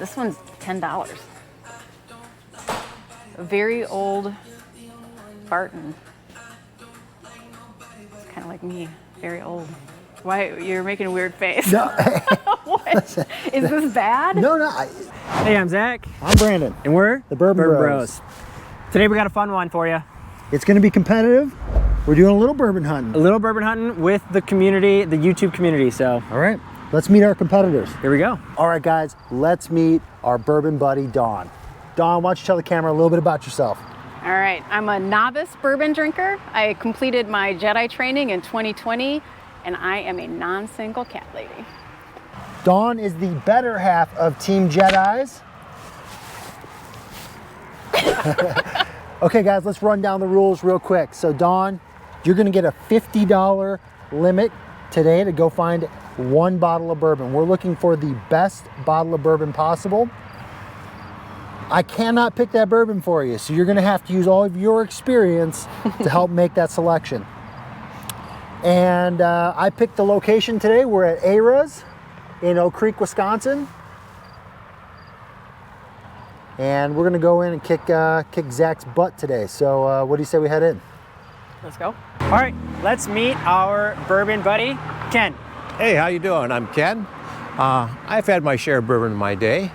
This one's $10. A very old Barton. It's kind of like me, very old. Why, you're making a weird face. No. What? Is this bad? No. Hey, I'm Zach. I'm Brandon. And we're the Bourbon Bros. Today we got a fun one for you. It's going to be competitive. We're doing a little bourbon hunting. A little bourbon hunting with the community, the YouTube community, so. All right, let's meet our competitors. Here we go. All right, guys, let's meet our bourbon buddy, Dawn. Dawn, why don't you tell the camera a little bit about yourself? All right, I'm a novice bourbon drinker. I completed my Jedi training in 2020, and I am a non-single cat lady. Dawn is the better half of Team Jedis. Okay, guys, let's run down the rules real quick. So, Dawn, you're gonna get a $50 limit today to go find one bottle of bourbon. We're looking for the best bottle of bourbon possible. I cannot pick that bourbon for you, so you're gonna have to use all of your experience to help make that selection. And I picked the location today. We're at Era's in Oak Creek, Wisconsin. And we're gonna go in and kick Zach's butt today. So what do you say we head in? Let's go. All right, let's meet our bourbon buddy, Ken. Hey, how you doing? I'm Ken. I've had my share of bourbon in my day.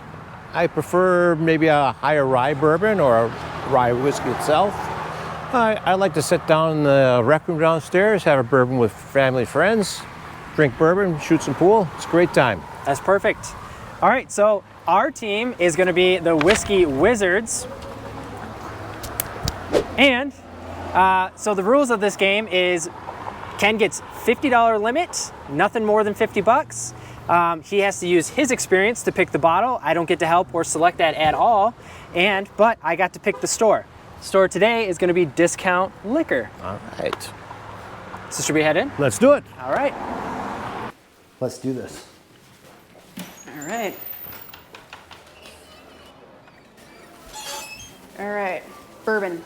I prefer maybe a higher rye bourbon or a rye whiskey itself. I like to sit down in the rec room downstairs, have a bourbon with family, friends, drink bourbon, shoot some pool. It's a great time. That's perfect. All right, so our team is gonna be the Whiskey Wizards. And so the rules of this game is Ken gets $50 limit, nothing more than 50 bucks. He has to use his experience to pick the bottle. I don't get to help or select that at all. But I got to pick the store. Store today is gonna be Discount Liquor. All right. So should we head in? Let's do it. All right. Let's do this. All right. All right, bourbon.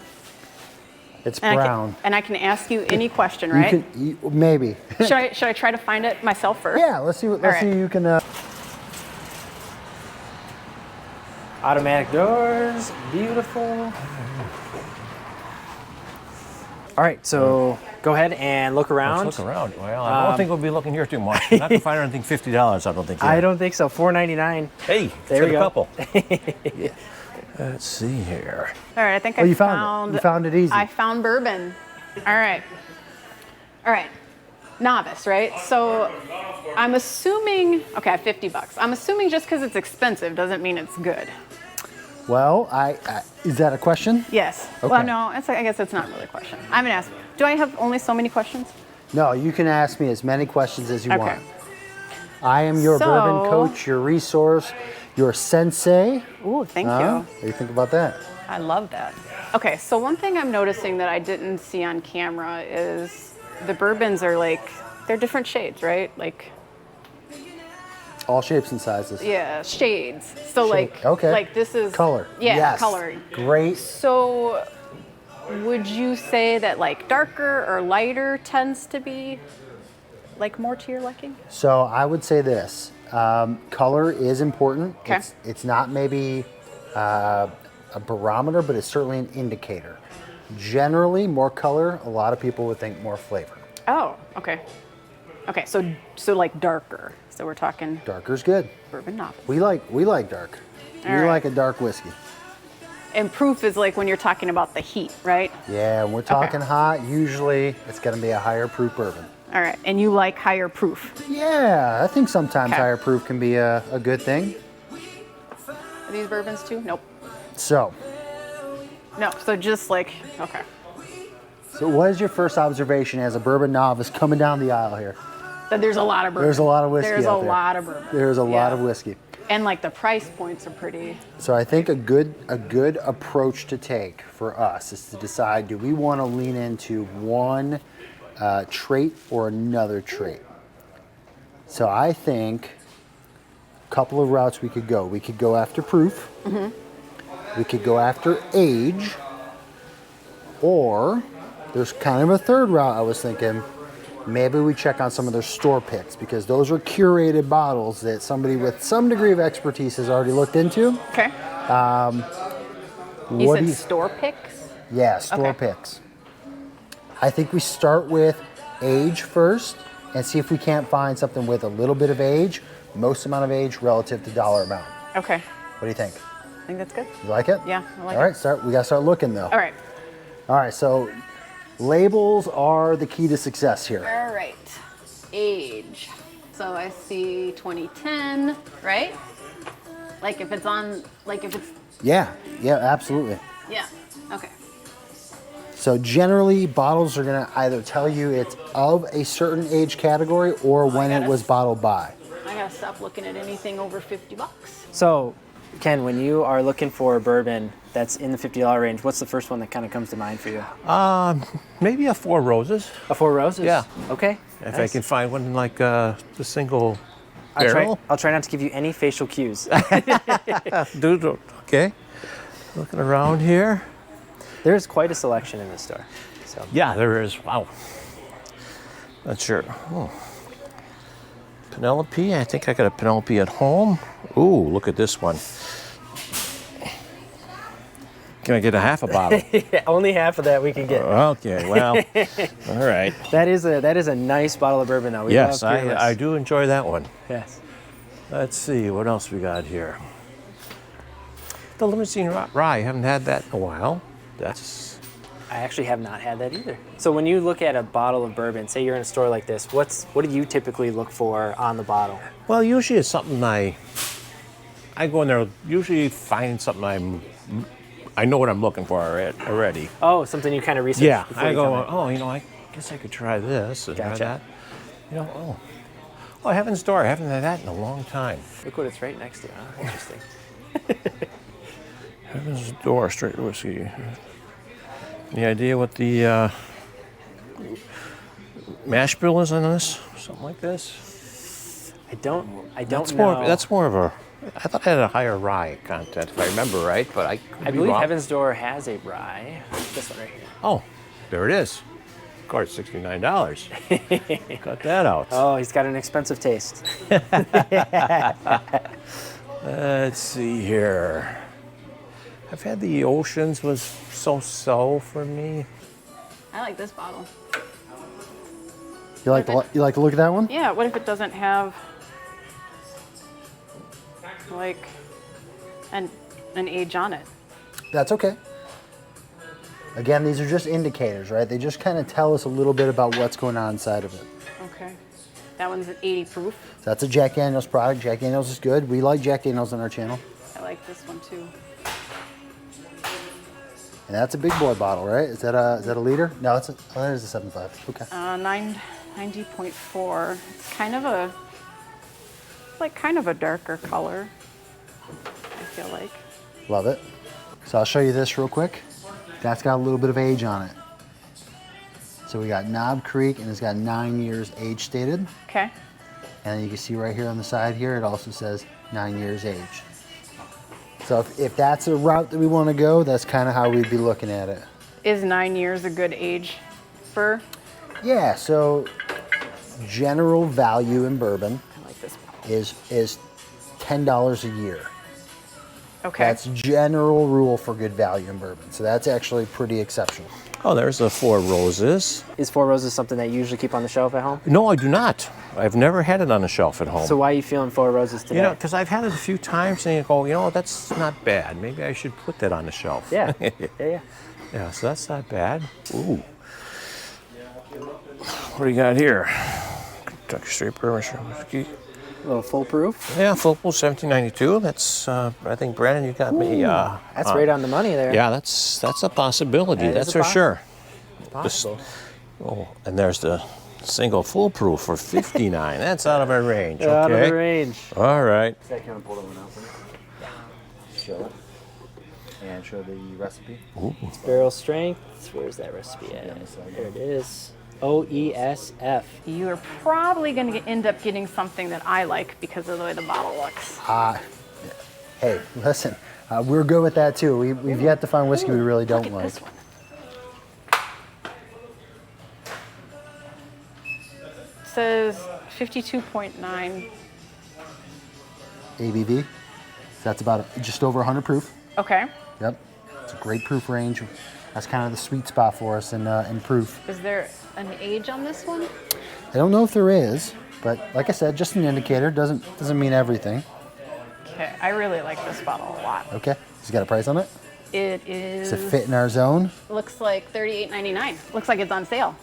It's And brown. I can ask you any question, right? Maybe. Should I try to find it myself first? Yeah, let's see what you can. Automatic doors, beautiful. All right, so go ahead and look around. Let's look around. Well, I don't think we'll be looking here too much. Not to find anything $50, I don't think. I don't think so. $4.99. Hey, there we go. A couple. Let's see here. All right, I think you found it. You found it easy. I found bourbon. All right. All right. Novice, right? So I'm assuming, okay, I have 50 bucks. I'm assuming just because it's expensive doesn't mean it's good. Well, is that a question? Yes. Okay. Well, no, I guess it's not really a question. I'm gonna ask, do I have only so many questions? No, you can ask me as many questions as you Okay. want. I am your bourbon coach, your resource, your sensei. Ooh, thank you. What do you think about that? I love that. Okay, so one thing I'm noticing that I didn't see on camera is the bourbons are they're different shades, right? All shapes and sizes. Yeah, shades. So okay. This is color. Yeah, yes. color. Great. So would you say that darker or lighter tends to be more to your liking? So I would say this. Color is important. Okay. It's not maybe a barometer, but it's certainly an indicator. Generally, more color, a lot of people would think more flavor. Oh, okay. Okay, so darker. So we're talking Darker's good. bourbon novice. We like dark. All We right. like a dark whiskey. And proof is when you're talking about the heat, right? Yeah, when we're talking hot, usually it's going to be a higher proof bourbon. All right, and you like higher proof. Yeah, I think sometimes Okay. higher proof can be a good thing. Are these bourbons too? Nope. So No, so just okay. what is your first observation as a bourbon novice coming down the aisle here? That there's a lot of bourbon. There's a lot of whiskey There's out a there. lot of bourbon. There's a lot Yeah. of whiskey. And the price points are pretty. So I think a good approach to take for us is to decide, do we want to lean into one trait or another trait? So I think a couple of routes we could go. We could go after proof. Mm-hmm. We could go after age. Or there's kind of a third route I was thinking. maybe we check on some of their store picks, because those are curated bottles that somebody with some degree of expertise has already looked into. Okay. You said store picks? Yeah, store picks. I think we start with age first and see if we can't find something with a little bit of age, most amount of age relative to dollar amount. Okay. What do you think? I think that's good. You like it? Yeah, I like All it. right, we gotta start looking though. All right. All right, so labels are the key to success here. All right. Age. So I see 2010, right? Like if it's on, like if it's, Yeah, absolutely. yeah. Okay. So generally, bottles are gonna either tell you it's of a certain age category or when it was bottled by. I gotta stop looking at anything over 50 bucks. So, Ken, when you are looking for a bourbon that's in the $50 range, what's the first one that kind of comes to mind for you? Maybe a Four Roses, A Four Roses? Yeah. Okay. if nice. I can find one like the single barrel. I'll try not to give you any facial cues. Dude, okay. Looking around here. There's quite a selection in this store. So Yeah, there is. Wow. Not sure. Oh. Penelope. I think I got a Penelope at home. Ooh, look at this one. Can I get a half a bottle? yeah, only half of that we can get. Okay, well, all right. That is a nice bottle of bourbon, though. We Yes, love Peerless. I do enjoy that one. Yes. Let's see, what else we got here? The limousine rye. I haven't had that in a while. That's I actually have not had that either. So when you look at a bottle of bourbon, say you're in a store like this, what do you typically look for on the bottle? well, usually it's something I go in there. Usually find something I know what I'm looking for already. Oh, something you kind of research. Yeah, before I you go. come in. Oh, I guess I could try this and try Gotcha. that. Heaven's Door. I haven't had that in a long time. Look what it's right next to. Huh? Interesting. Heaven's Door straight whiskey. Any idea what the mash bill is on this? Something like this? I don't That's know. That's more of a. I thought it had a higher rye content, if I remember right, but I could I be believe wrong. Heaven's Door has a rye. This one right here. Oh, there it is. Of course, $69. Cut that out. Oh, he's got an expensive taste. Let's see here. I've had the Oceans was so for me. I like this bottle. You like to look at that one? Yeah, what if it doesn't have like an age on it? That's okay. Again, these are just indicators, right? They just kind of tell us a little bit about what's going on inside of it. Okay. That one's an 80 proof. So that's a Jack Daniels product. Jack Daniels is good. We like Jack Daniels on our channel. I like this one too. And that's a big boy bottle, right? Is that a liter? No, that is a 7.5. Okay. 90.4. It's kind of a darker color, I feel like. Love it. So I'll show you this real quick. That's got a little bit of age on it. So we got Knob Creek, and it's got 9 years age stated. Okay. And then you can see right here on the side here, it also says 9 years age. So if that's a route that we want to go, that's kind of how we'd be looking at it. Is 9 years a good age for? Yeah, so general value in bourbon I like this bottle. is $10 a year. Okay. That's general rule for good value in bourbon. So that's actually pretty exceptional. Oh, there's the Four Roses. Is Four Roses something that you usually keep on the shelf at home? No, I do not. I've never had it on the shelf at home. So why are you feeling Four Roses today? You know, because I've had it a few times and you go, that's not bad. Maybe I should put that on the shelf. Yeah. Yeah. Yeah, so that's not bad. Ooh. What do you got here? Kentucky Straight Bourbon Whiskey. A little full proof. Yeah, full pool 1792. That's, I think, Brandon, you got me. That's right on the money there. Yeah, that's a possibility. That is That's a for sure. Possible. Oh, and there's the single foolproof for 59. That's out of our range. Okay. Out of the range. All right. Can I pull that one out for me? Show it. And show the recipe. It's barrel strength. Where's that recipe at? There it is. OESF. You are probably going to end up getting something that I like because of the way the bottle looks. Hey, listen, we're good with that too. We've yet to find whiskey we really don't Look at like. this one. says 52.9. ABV. That's about just over 100 proof. Okay. Yep. It's a great proof range. That's kind of the sweet spot for us in proof. Is there an age on this one? I don't know if there is, but like I said, just an indicator. Doesn't mean everything. Okay, I really like this bottle a lot. Okay. Has it got a price on it? It is. Does it fit in our zone? Looks like $38.99. Looks like it's on sale.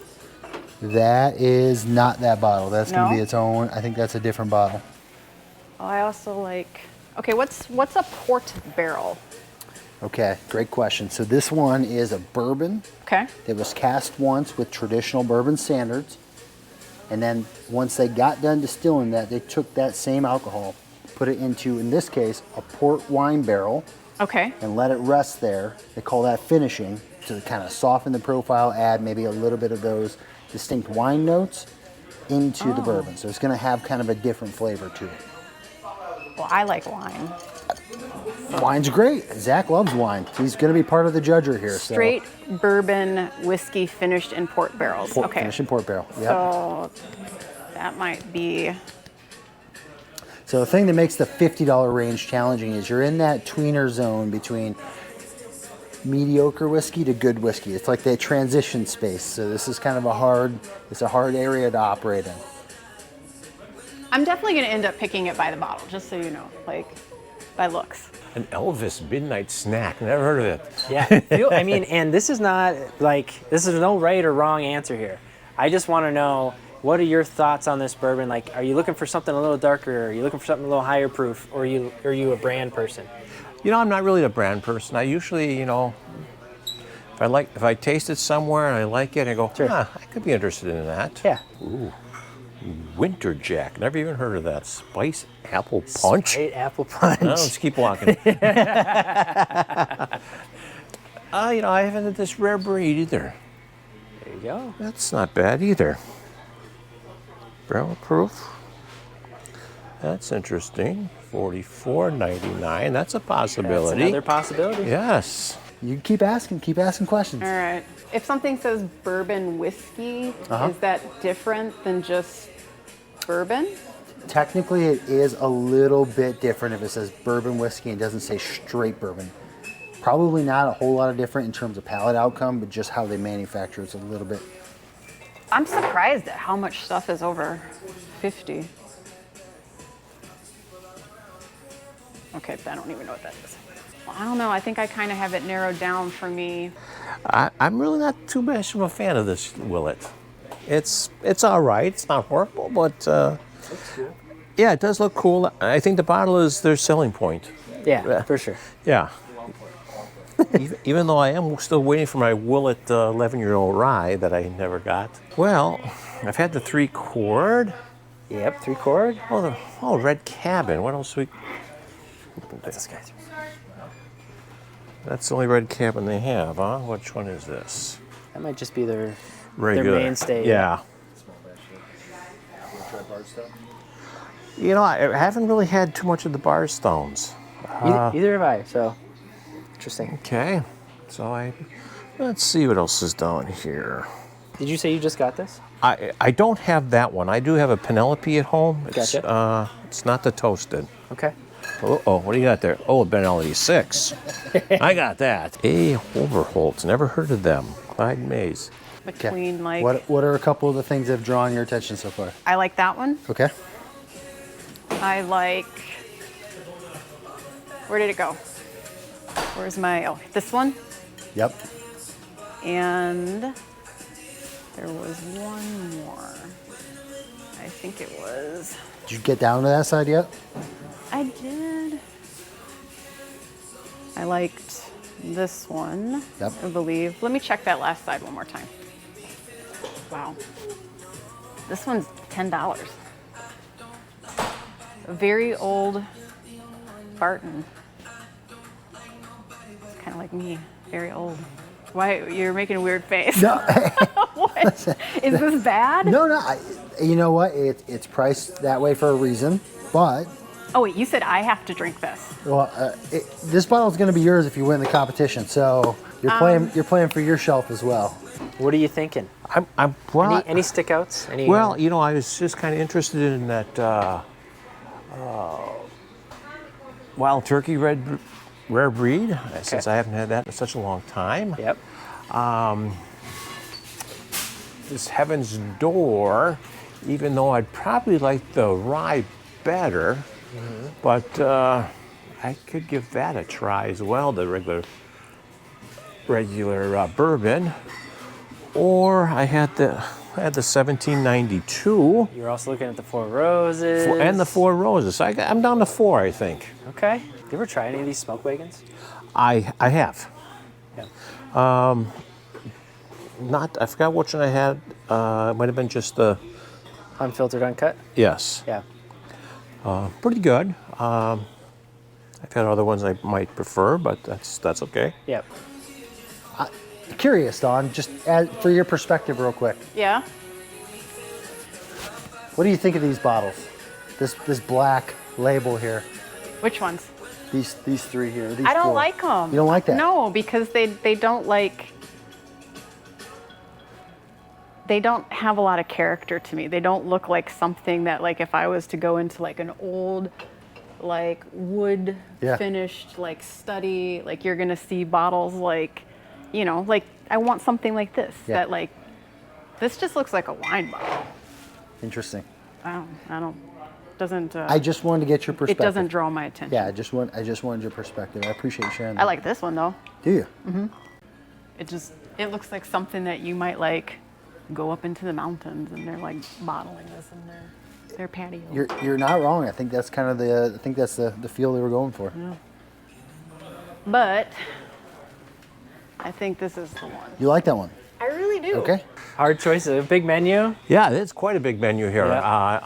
That is not that bottle. That's going to No? be its own. I think that's a different bottle. Oh, I also like. Okay, what's a port barrel? Okay, great question. So this one is a bourbon Okay. that was cast once with traditional bourbon standards. And then once they got done distilling that, they took that same alcohol, put it into, in this case, a port wine barrel, Okay. and let it rest there. They call that finishing to kind of soften the profile, add maybe a little bit of those distinct wine notes into the bourbon. So it's going to have kind of a different flavor to it. Well, I like wine. Wine's great. Zach loves wine. He's going to be part of the judger here. Straight bourbon whiskey finished in port barrels. So Okay. Finishing port barrel. Yep. So that might be. So the thing that makes the $50 range challenging is you're in that tweener zone between mediocre whiskey to good whiskey. It's like that transition space. So this is kind of a hard area to operate in. I'm definitely going to end up picking it by the bottle, just so you know, like by looks. An Elvis midnight snack. Never heard of it. Yeah, I mean, and this is not like, this is no right or wrong answer here. I just want to know, what are your thoughts on this bourbon? Like, are you looking for something a little darker? Are you looking for something a little higher proof? Or are you a brand person? You know, I'm not really a brand person. I usually, you know, if I taste it somewhere and I like it, I go, Sure. I could be interested in that. Yeah. Ooh, Winter Jack. Never even heard of that. Spice apple punch. Sprite apple punch. No, let's keep walking. You know, I haven't had this rare breed either. There you go. That's not bad either. Barrel proof. That's interesting. $44.99. That's a That's possibility. another possibility. Yes. You keep asking questions. All right. If something says bourbon whiskey, is that different than just bourbon? Technically, it is a little bit different if it says bourbon whiskey and doesn't say straight bourbon. Probably not a whole lot of different in terms of palate outcome, but just how they manufacture is a little bit. I'm surprised at how much stuff is over 50. Okay, I don't even know what that is. Well, I don't know. I think I kind of have it narrowed down for me. I'm really not too much of a fan of this Willet. It's all right. It's not horrible, but yeah, it does look cool. I think the bottle is their selling point. Yeah, for sure. Yeah. Even though I am still waiting for my Willet 11-year-old rye that I never got. Well, I've had the 3-quart. Yep, 3-quart. Oh, Red Cabin. What else we? That's this guy's. That's the only Red Cabin they have, huh? Which one is this? That might just be their Regular. mainstay. Yeah. You know, I haven't really had too much of the Barstones. Either have I, so interesting. Okay. So let's see what else is down here. Did you say you just got this? I don't have that one. I do have a Penelope at home. Gotcha. It's not the toasted. Okay. Oh, what do you got there? Oh, a Penelope 6. I got that. A. Overholtz. Never heard of them. Clyde Mays. Between like, What are a couple of the things that have drawn your attention so far? I like that one. Okay. I like. Where did it go? Where's my? Oh, this one. Yep. And there was one more. I think it was. Did you get down to that side yet? I did. I liked this one, Yep. I believe. Let me check that last side one more time. Wow. This one's $10. A very old Barton. It's kind of like me, very old. Why, you're making a weird face. No. What? Is this bad? No. You know what? It's priced that way for a reason, but Oh wait, you said I have to drink this. Well, this bottle is going to be yours if you win the competition. So you're playing for your shelf as well. What are you thinking? Well, Any stickouts? Any, well, you know, I was just kind of interested in that wild turkey rare breed, since I haven't had that in such a long time. Yep. This Heaven's Door, even though I'd probably like the rye better, but I could give that a try as well, the regular bourbon. Or I had the 1792. You're also looking at the Four Roses. And the Four Roses. So I'm down to 4, I think. Okay. You ever try any of these smoke wagons? I have. Yeah. I forgot which one I had. It might have been just the. Unfiltered, uncut? Yes. Yeah. Pretty good. I've had other ones I might prefer, but that's okay. Yep. Curious, Don, just for your perspective real quick. Yeah. What do you think of these bottles? This black label here. Which ones? These 3 here. These I don't 4. like them. You don't like that? No, because they don't have a lot of character to me. They don't look like something that, like, if I was to go into like an old, like wood finished like study, like you're gonna see bottles like, you know, like I want something like this. That like, this just looks like a wine bottle. Interesting. Doesn't. I just wanted to get your perspective. It doesn't draw my attention. Yeah, I just wanted your perspective. I appreciate you sharing that. I like this one though. Do you? It looks like something that you might like go up into the mountains and they're like bottling this in their patio. You're not wrong. I think that's kind of the feel they were going for. Yeah. But I think this is the one. You like that one? I really do. Okay. Hard choice. A big menu. Yeah, it's quite a big menu here. Yeah.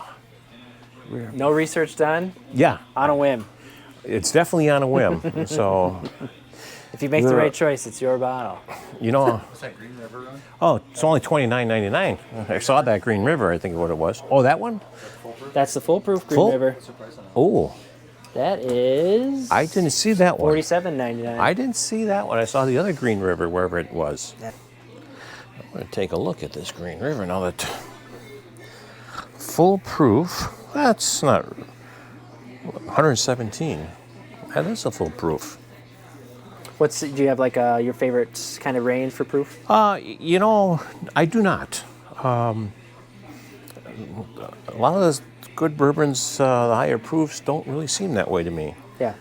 No research done. Yeah, On a whim. it's definitely on a whim. So, If you make the right choice, it's your bottle. you know, What's that Green River run? oh, it's only $29.99. I saw that Green River, I think is what it was. Oh, that one? That's the foolproof Green Full? River. Oh, That is. I didn't see that one. $47.99. I didn't see that one. I saw the other Green River, wherever it was. Yeah. I'm going to take a look at this Green River now that full proof. That's not 117. That is a full proof. Do you have like your favorite kind of range for proof? You know, I do not. A lot of those good bourbons, the higher proofs, don't really seem that way to me. Yeah.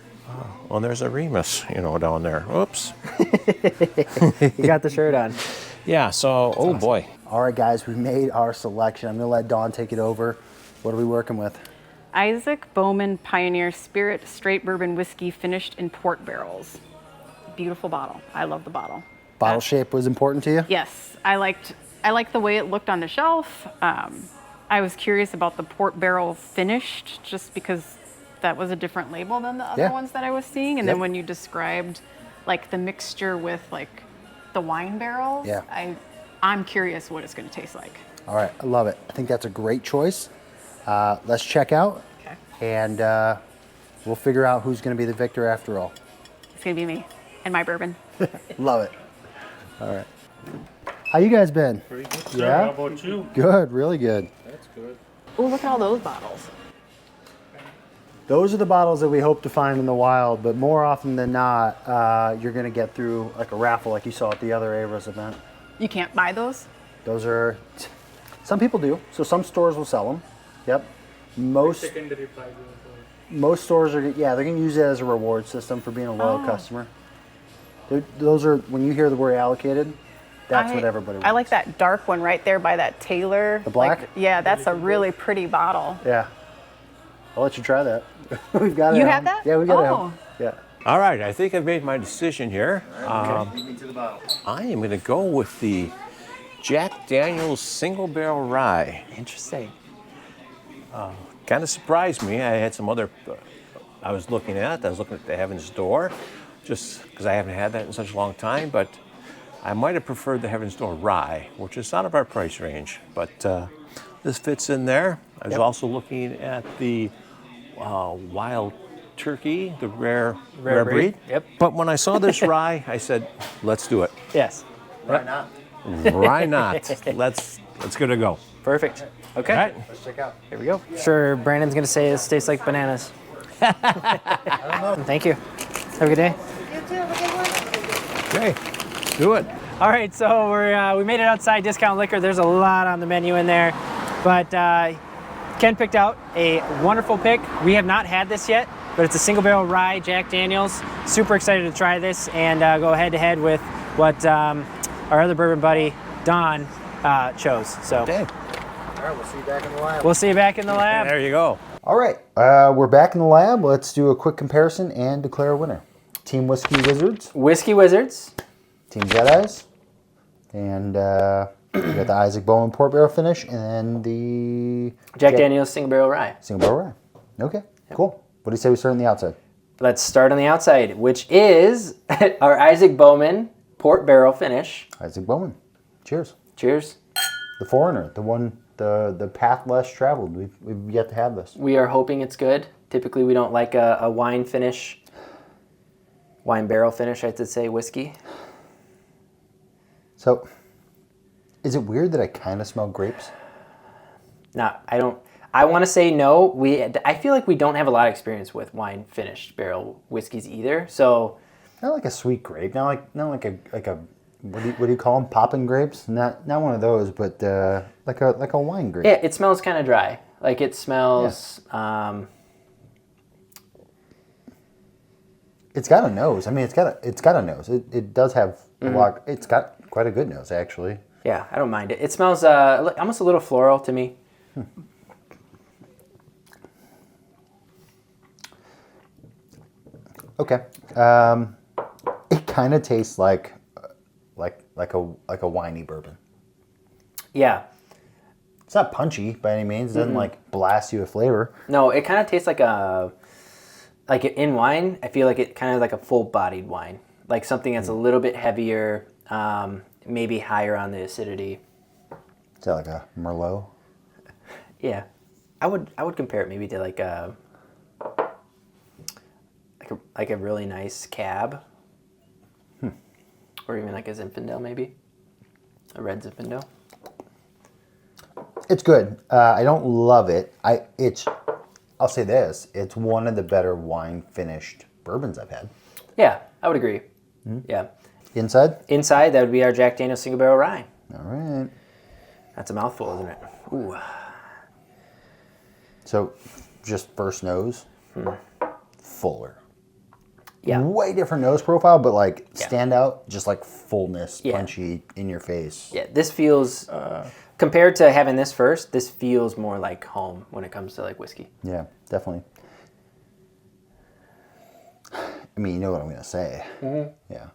Well, there's a Remus, down there. Oops. You got the shirt on. Yeah, so, oh boy. All right, guys, we made our selection. I'm going to let Dawn take it over. What are we working with? Isaac Bowman Pioneer Spirit Straight Bourbon Whiskey finished in port barrels. Beautiful bottle. I love the bottle. Bottle shape was important to you? Yes, I liked the way it looked on the shelf. I was curious about the port barrel finished, just because that was a different label than the other ones that I was seeing. And then when you described like the mixture with like the wine barrels, I'm curious what it's going to taste like. All right, I love it. I think that's a great choice. Let's check out, and we'll figure out who's going to be the victor after all. It's going to be me and my bourbon. Love it. All right. How you guys been? Pretty good, sir. Yeah? How about you? Good, really good. That's good. Oh, look at all those bottles. Those are the bottles that we hope to find in the wild, but more often than not, you're going to get through like a raffle like you saw at the other Avers event. You can't buy those? Those are, some people do, so some stores will sell them. Yep. Most Secondary prizes. Most stores are, they're going to use it as a reward system for being a loyal customer. Those are, when you hear the word allocated, that's what everybody wants. I like that dark one right there by that Taylor. The black? Yeah, that's a really pretty bottle. Yeah. I'll let you try that. We've got it. You at have home. that? Yeah, we got it. at Oh. home. Yeah. All right, I think I've made my decision here. Lead me to the bottle. I am going to go with the Jack Daniel's Single Barrel Rye. Interesting. Kind of surprised me. I had some other, I was looking at the Heaven's Door, just because I haven't had that in such a long time, but I might have preferred the Heaven's Door Rye, which is out of our price range, but this fits in there. I was also looking at the wild turkey, the rare Rare breed. breed. Yep. But when I saw this rye, I said, let's do it. Yes. Why not? Why not? Let's give it a go. Perfect. Okay. All right. Let's check out. Here we go. Sure, Brandon's gonna say this tastes like bananas. Thank you. Have a good day. Okay, do it. All right, so we made it outside Discount Liquor. There's a lot on the menu in there, but Ken picked out a wonderful pick. We have not had this yet, but it's a single barrel rye Jack Daniels. Super excited to try this and go head to head with what our other bourbon buddy Don chose. So Okay. All right, we'll see you back in the lab. we'll see you back in the lab. There you go. All right, we're back in the lab. Let's do a quick comparison and declare a winner. Team Whiskey Wizards, Whiskey Wizards. Team Jedi's, and we got the Isaac Bowman Port Barrel finish, and then the Jack Daniels single barrel rye. Single Barrel Rye. Okay, cool. What do you say we start on the outside? Let's start on the outside, which is our Isaac Bowman Port Barrel finish. Isaac Bowman. Cheers. Cheers. The Foreigner, the one, the path less traveled. We've yet to have this. We are hoping it's good. Typically, we don't like a wine finish, wine barrel finish, I should say, whiskey. So, is it weird that I kind of smell grapes? No, I don't. I want to say no. I feel like we don't have a lot of experience with wine finished barrel whiskeys either. So Not like a sweet grape. Not like a what do you call them? Popping grapes? Not one of those, but like a wine grape. yeah, it smells kind of dry. Like it smells. It's got a nose. I mean, it's got a nose. It does have a lot. It's got quite a good nose, actually. Yeah, I don't mind it. It smells almost a little floral to me. Okay. It kind of tastes like a winey bourbon. Yeah. It's not punchy by any means. It doesn't like blast you with flavor. No, it kind of tastes like in wine. I feel like it kind of like a full-bodied wine, like something that's a little bit heavier, maybe higher on the acidity. Is that like a Merlot? Yeah, I would compare it maybe to like a really nice cab, or even like a Zinfandel, maybe a red Zinfandel. It's good. I don't love it. I'll say this: it's one of the better wine finished bourbons I've had. Yeah, I would agree. Yeah, Inside? inside that would be our Jack Daniel's single barrel rye. All right. That's a mouthful, isn't it? Ooh. So, just first nose, fuller. Yeah. Way different nose profile, but like Yeah. stand out, just like fullness, Yeah. punchy, in your face. Yeah, this feels compared to having this first, this feels more like home when it comes to like whiskey. Yeah, definitely. I mean, you know what I'm gonna say. Yeah.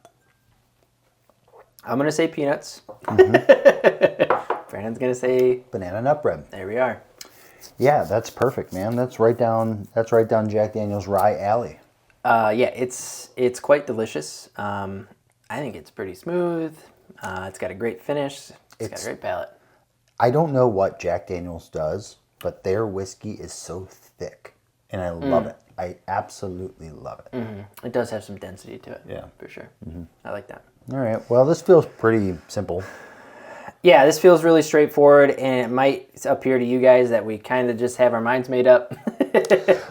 I'm gonna say peanuts. Brandon's gonna say Banana nut bread. there we are. Yeah, that's perfect, man. That's right down Jack Daniel's Rye Alley. Yeah, it's quite delicious. I think it's pretty smooth. It's got a great finish. It's got a great palate. I don't know what Jack Daniel's does, but their whiskey is so thick, and I love it. I absolutely love it. It does have some density to it. Yeah. For sure. I like that. All right. Well, this feels pretty simple. Yeah, this feels really straightforward, and it might appear to you guys that we kind of just have our minds made up.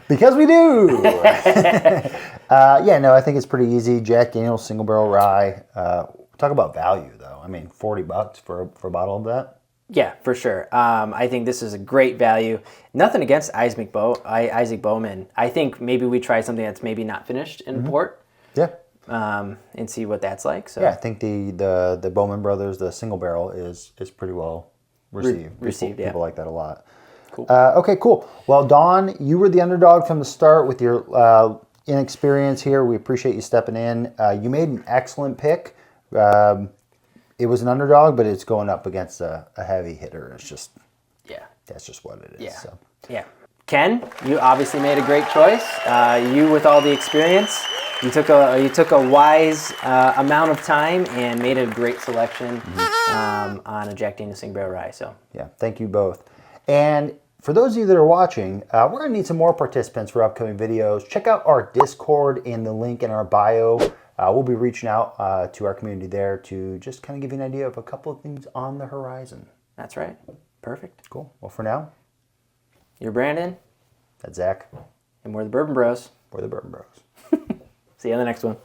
Because we do. Yeah, no, I think it's pretty easy. Jack Daniel's single barrel rye. Talk about value, though. I mean, $40 for a bottle of that. Yeah, for sure. I think this is a great value. Nothing against Isaac Bowman. I think maybe we try something that's maybe not finished in port. Yeah. And see what that's like. So Yeah, I think the Bowman Brothers, the single barrel, is pretty well received. People like that a lot. Cool. Okay, cool. Well, Dawn, you were the underdog from the start with your inexperience here. We appreciate you stepping in. You made an excellent pick. It was an underdog, but it's going up against a heavy hitter. It's just, that's just what it is. Yeah. So. Yeah. Ken, you obviously made a great choice. You with all the experience, you took a wise amount of time and made a great selection on a Jack Daniel's Single Barrel Rye. So Yeah, thank you both. And for those of you that are watching, we're going to need some more participants for upcoming videos. Check out our Discord in the link in our bio. We'll be reaching out to our community there to just kind of give you an idea of a couple of things on the horizon. That's right. Perfect. Cool. Well, for now, You're Brandon, that's Zach. and we're the Bourbon Bros. We're the Bourbon Bros. See you on the next one.